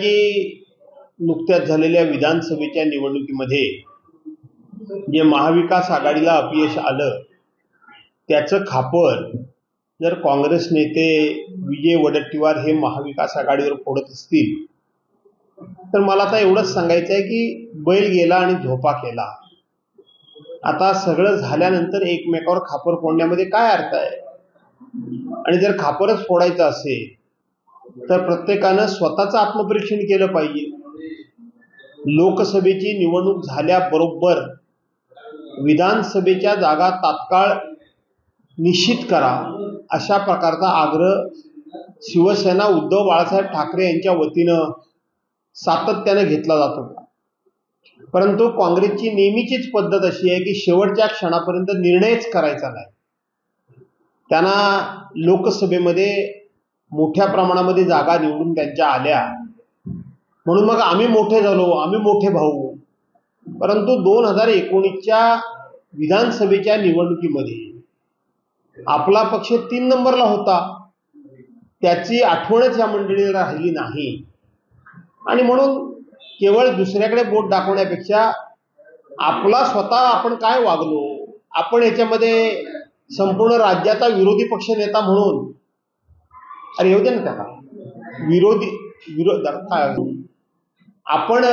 जी नुकत्याच झालेल्या विधानसभेच्या निवडणुकीमध्ये जे महाविकास आघाडीला अपयश आलं त्याचं खापर जर काँग्रेस नेते विजय वडेट्टीवार हे महाविकास आघाडीवर फोडत असतील तर मला आता एवढंच सांगायचं आहे की बैल गेला आणि झोपा केला। आता सगळं झाल्यानंतर एकमेकावर खापर फोडण्यामध्ये काय अर्थ आहे? आणि जर खापरच फोडायचं असेल तर प्रत्येकानं स्वतःचं आत्मपरीक्षण केलं पाहिजे। लोकसभेची निवडणूक झाल्याबरोबर विधानसभेच्या जागा तात्काळ निश्चित करा अशा प्रकारचा आग्रह शिवसेना उद्धव बाळासाहेब ठाकरे यांच्या वतीनं सातत्याने घेतला जात होता। परंतु काँग्रेसची नेहमीचीच पद्धत अशी आहे की शेवटच्या क्षणापर्यंत निर्णयच करायचा नाही। त्यांना लोकसभेमध्ये मोठ्या प्रमाणामध्ये जागा निवडून त्यांच्या आल्या म्हणून मग आम्ही मोठे झालो, आम्ही मोठे भाऊ। परंतु 2019च्या विधानसभेच्या निवडणुकीमध्ये आपला पक्ष 3 नंबरला होता, त्याची आठवणच या मंडळीला राहिली नाही। आणि म्हणून केवळ दुसऱ्याकडे बोट दाखवण्यापेक्षा आपला स्वतः आपण काय वागलो, आपण याच्यामध्ये संपूर्ण राज्याचा विरोधी पक्ष नेता म्हणून अरे येऊ दे ना त्याला विरोध आपण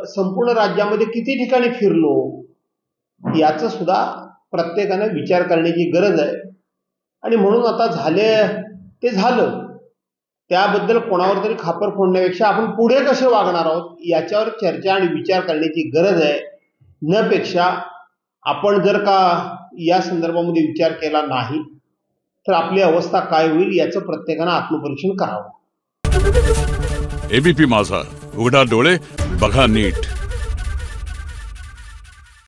संपूर्ण राज्यामध्ये किती ठिकाणी फिरलो याचा सुद्धा प्रत्येकाने विचार करण्याची गरज आहे। आणि म्हणून आता झाले ते झालं, त्याबद्दल कोणावर तरी खापर फोडण्यापेक्षा आपण पुढे कसे वागणार आहोत याच्यावर चर्चा आणि विचार करण्याची गरज आहे। न पेक्षा आपण जर का या संदर्भामध्ये विचार केला नाही तर आपली अवस्था काय होईल याचं प्रत्येकाने आत्मपरीक्षण करावं। एबीपी माझा, उघडा डोळे बघा नीट।